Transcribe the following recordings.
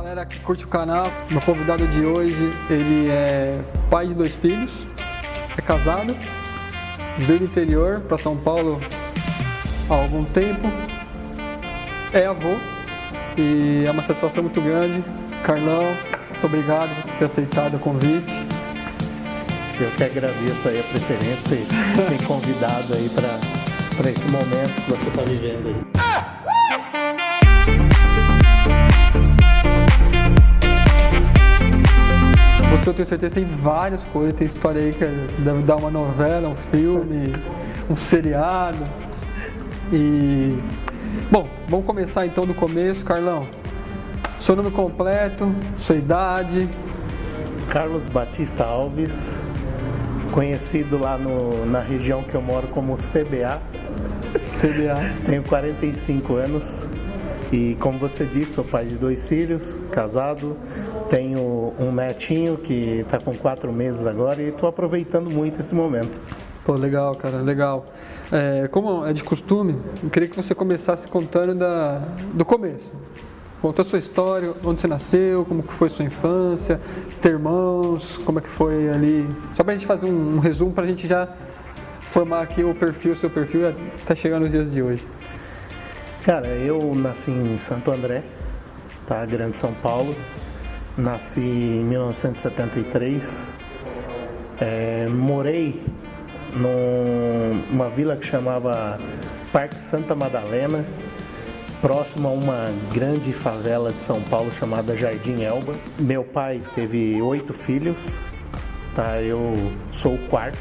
galera que curte o canal. Meu convidado de hoje, ele é pai de 2 filhos, é casado, veio do interior para São Paulo há algum tempo, é avô e é uma satisfação muito grande. Carlão, muito obrigado por ter aceitado o convite. Eu que agradeço aí a preferência, ter convidado aí para esse momento que você está vivendo aí. Você, eu tenho certeza, tem várias coisas, tem história aí que deve dar uma novela, um filme, um seriado. E bom, vamos começar então do começo. Carlão, seu nome completo, sua idade. Carlos Batista Alves, conhecido lá na região que eu moro como CBA. Tenho 45 anos e, como você disse, sou pai de 2 filhos, casado. Tenho um netinho que está com 4 meses agora e estou aproveitando muito esse momento. Pô, legal, cara, legal. Como é de costume, eu queria que você começasse contando do começo. Conta a sua história, onde você nasceu, como que foi sua infância, ter irmãos, como é que foi ali. Só pra gente fazer um resumo, pra gente já formar aqui o seu perfil até chegar nos dias de hoje. Cara, eu nasci em Santo André, tá? Grande São Paulo. Nasci em 1973. Morei numa vila que chamava Parque Santa Madalena, próximo a uma grande favela de São Paulo chamada Jardim Elba. Meu pai teve 8 filhos, tá? Eu sou o 4º,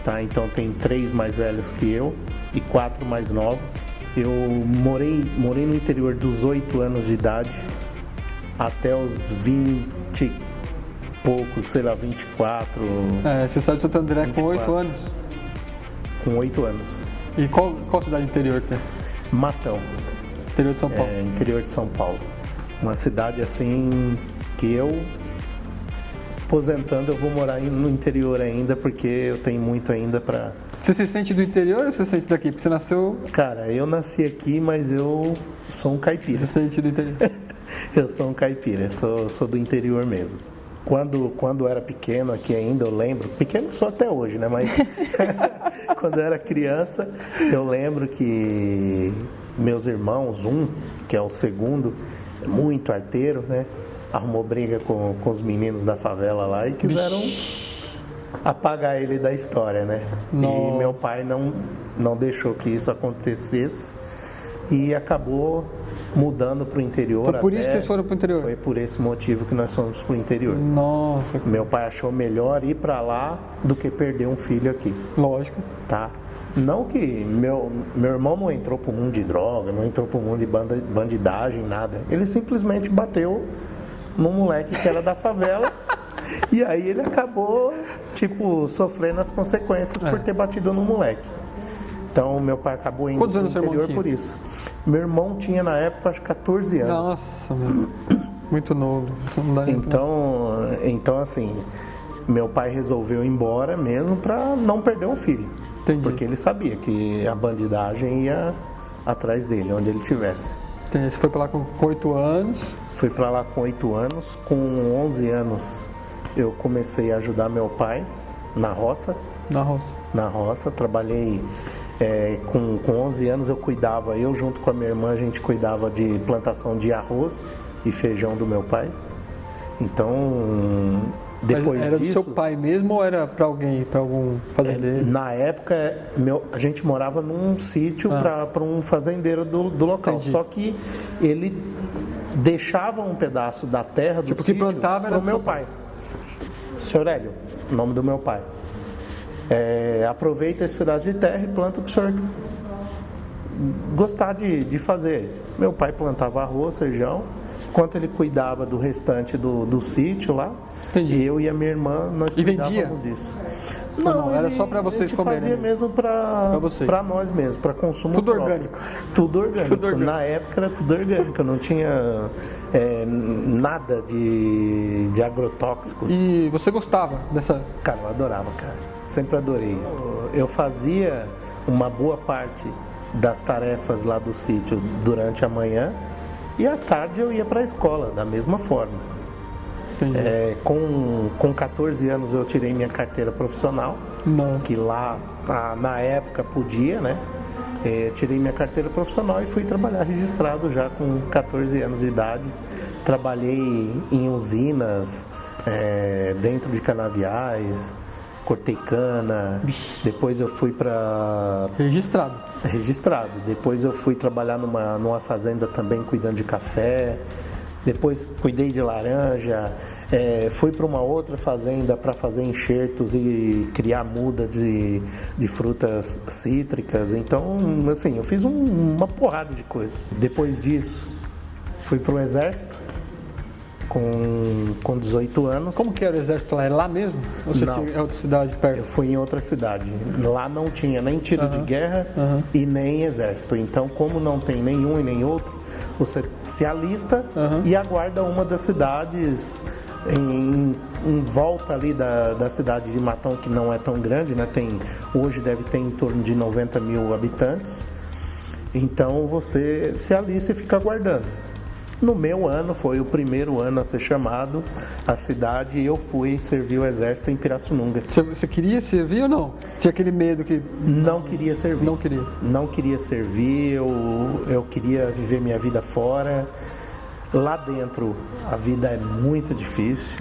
tá? Então tem 3 mais velhos que eu e 4 mais novos. Eu morei no interior dos 8 anos de idade até os 20 e poucos, sei lá, 24. Você saiu de Santo André 24. Com 8 anos? Com 8 anos. E qual cidade interior que é? Matão. Interior de São Paulo. Interior de São Paulo. Uma cidade assim que eu, aposentando, eu vou morar no interior ainda, porque eu tenho muito ainda para... Você se sente do interior ou você se sente daqui? Porque você nasceu... Cara, eu nasci aqui, mas eu sou um caipira. Você se sente do interior? Eu sou um caipira, sou do interior mesmo. Quando eu era pequeno aqui ainda, eu lembro, pequeno sou até hoje, né? Mas quando eu era criança, eu lembro que meus irmãos, que é o segundo, muito arteiro, né? Arrumou briga com os meninos da favela lá e quiseram apagar ele da história, né? E meu pai não deixou que isso acontecesse e acabou mudando para o interior. Então, por isso que vocês foram para o interior? Foi por esse motivo que nós fomos para o interior. Nossa. Meu pai achou melhor ir para lá do que perder um filho aqui. Lógico. Tá? Não que meu irmão não entrou para o mundo de droga, não entrou para o mundo de bandidagem, nada. Ele simplesmente bateu num moleque que era da favela e aí ele acabou, sofrendo as consequências por ter batido no moleque. Então, meu pai acabou indo para o interior por isso. Meu irmão tinha, na época, acho que 14 anos. Nossa, muito novo. Então, assim, meu pai resolveu ir embora mesmo para não perder um filho. Entendi. Porque ele sabia que a bandidagem ia atrás dele, onde ele estivesse. Entendi. Você foi para lá com 8 anos? Fui para lá com 8 anos. Com 11 anos, eu comecei a ajudar meu pai na roça. Na roça, trabalhei... com 11 anos eu junto com a minha irmã, a gente cuidava de plantação de arroz e feijão do meu pai. Então, depois disso... Era do seu pai mesmo ou era para alguém, para algum fazendeiro? Na época, a gente morava num sítio para um fazendeiro do local. Entendi. Só que ele deixava um pedaço da terra do sítio para o meu pai. Seu Hélio, o nome do meu pai. Aproveita esse pedaço de terra e planta o que o senhor gostar de fazer. Meu pai plantava arroz, feijão, enquanto ele cuidava do restante do sítio lá. Entendi. E eu e a minha irmã, nós cuidávamos disso. Não, era só para vocês comerem. Fazia mesmo para nós mesmos, para consumo tudo próprio. Orgânico. Tudo orgânico. Na época era tudo orgânico, não tinha nada de agrotóxicos. E você gostava dessa? Cara, eu adorava, cara. Sempre adorei isso. Eu fazia uma boa parte das tarefas lá do sítio durante a manhã E à tarde eu ia para a escola, da mesma forma. Entendi. Com 14 anos eu tirei minha carteira profissional, Não. que lá na época podia, né? Tirei minha carteira profissional e fui trabalhar registrado já com 14 anos de idade. Trabalhei em usinas, dentro de canaviais, cortei cana. Depois eu fui para... Registrado. Depois eu fui trabalhar numa fazenda também cuidando de café. Depois cuidei de laranja, fui para uma outra fazenda para fazer enxertos e criar muda de frutas cítricas. Então, assim, eu fiz uma porrada de coisa. Depois disso, fui para o exército com 18 anos. Como que era o exército lá? É lá mesmo? Ou você Não. é outra cidade perto? Eu fui em outra cidade. Lá não tinha nem tiro de guerra e nem exército. Então, como não tem nenhum e nem outro, você se alista e aguarda uma das cidades em volta ali da cidade de Matão, que não é tão grande, né? Hoje deve ter em torno de 90 mil habitantes. Então você se alista e fica aguardando. No meu ano, foi o primeiro ano a ser chamado a cidade e eu fui servir o exército em Pirassununga. Você queria servir ou não? Tinha aquele medo que... Não queria servir. Não queria? Não queria servir, eu queria viver minha vida fora. Lá dentro a vida é muito difícil.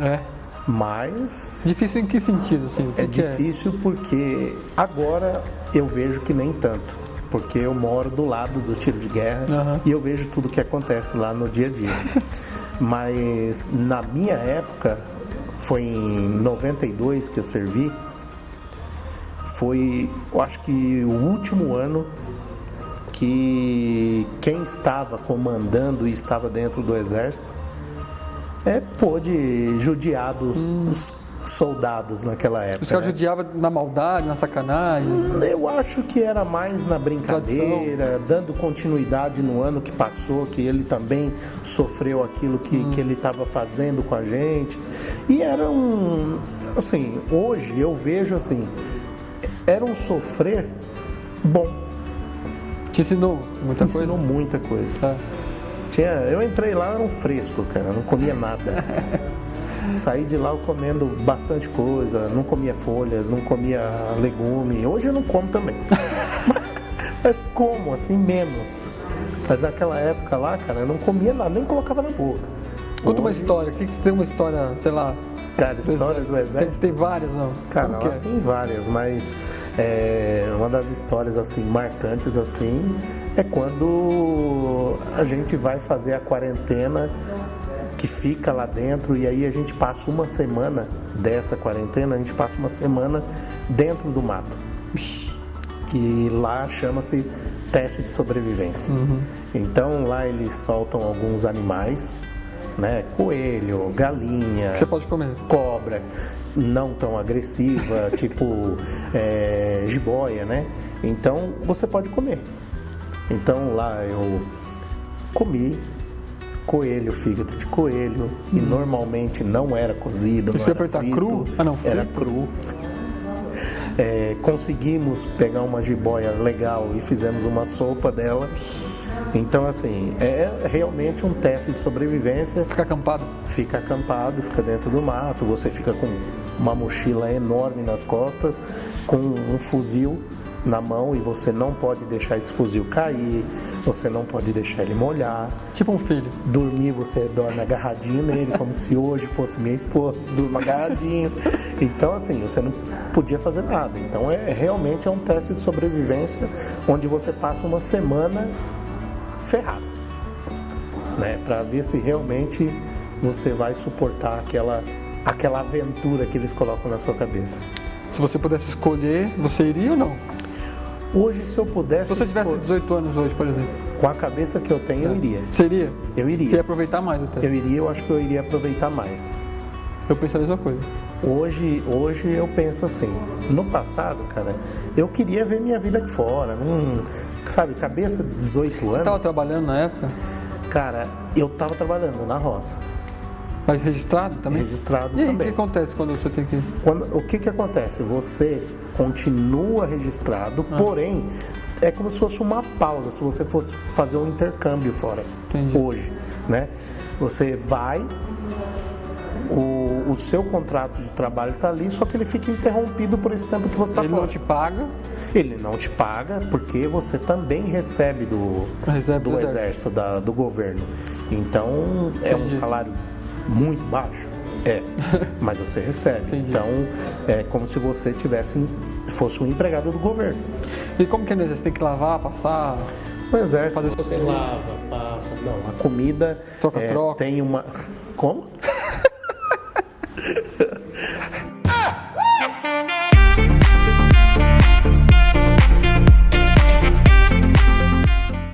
Mas... Difícil em que sentido? Assim? É difícil porque agora eu vejo que nem tanto. Porque eu moro do lado do tiro de guerra e eu vejo tudo que acontece lá no dia a dia. Mas na minha época, foi em 92 que eu servi, foi, eu acho que o último ano que quem estava comandando e estava dentro do exército pôde judiar dos soldados naquela época. Os caras judiavam na maldade, na sacanagem? Eu acho que era mais na brincadeira, dando continuidade no ano que passou, que ele também sofreu aquilo que ele estava fazendo com a gente. E era assim, hoje eu vejo assim, era um sofrer bom. Te ensinou muita coisa? Ensinou muita coisa. Eu entrei lá, era um fresco, cara, eu não comia nada. Saí de lá eu comendo bastante coisa, não comia folhas, não comia legume. Hoje eu não como também. Mas como, assim, menos. Mas naquela época lá, cara, eu não comia nada, nem colocava na boca. Conta uma história, o que você tem uma história, sei lá... Cara, histórias do exército? Tem várias, não? Cara, lá tem várias, mas uma das histórias, assim, marcantes, assim, é quando a gente vai fazer a quarentena, que fica lá dentro, e aí a gente passa uma semana dessa quarentena, a gente passa uma semana dentro do mato, que lá chama-se teste de sobrevivência. Então lá eles soltam alguns animais, né, coelho, galinha, que você pode comer, cobra, não tão agressiva, tipo jiboia, né? Então você pode comer. Então lá eu comi coelho, fígado de coelho, e normalmente não era cozido, não era frito, cru? Era cru. Conseguimos pegar uma jiboia legal e fizemos uma sopa dela. Então, assim, é realmente um teste de sobrevivência. Fica acampado? Fica acampado, fica dentro do mato, você fica com uma mochila enorme nas costas, com um fuzil na mão, e você não pode deixar esse fuzil cair, você não pode deixar ele molhar. Tipo um filho. Dormir, você dorme agarradinho nele, como se hoje fosse minha esposa, durma agarradinho. Então, assim, você não podia fazer nada. Então, realmente é um teste de sobrevivência, onde você passa uma semana ferrado, né, para ver se realmente você vai suportar aquela aventura que eles colocam na sua cabeça. Se você pudesse escolher, você iria ou não? Hoje, se eu pudesse... Se você tivesse 18 anos hoje, por exemplo. Com a cabeça que eu tenho, eu iria. Você iria? Eu iria. Você ia aproveitar mais até? Eu acho que eu iria aproveitar mais. Eu penso a mesma coisa. Hoje eu penso assim, no passado, cara, eu queria ver minha vida aqui fora, sabe, cabeça de 18 anos. Você estava trabalhando na época? Cara, eu estava trabalhando na roça. Mas registrado também? Registrado também. E aí, também. o que acontece quando você tem que... O que acontece? Você continua registrado, porém, é como se fosse uma pausa, se você fosse fazer um intercâmbio fora. Entendi. Hoje, né? Você vai, o seu contrato de trabalho está ali, só que ele fica interrompido por esse tempo que você está fora. Ele não te paga? Ele não te paga porque você também recebe do exército, do governo. Então, é um salário muito baixo. Mas você recebe. Entendi. Então, é como se você fosse um empregado do governo. E como que é no exército? Você tem que lavar, passar? O exército Fazer você lava, passa. Não, a comida troca. tem uma... Como?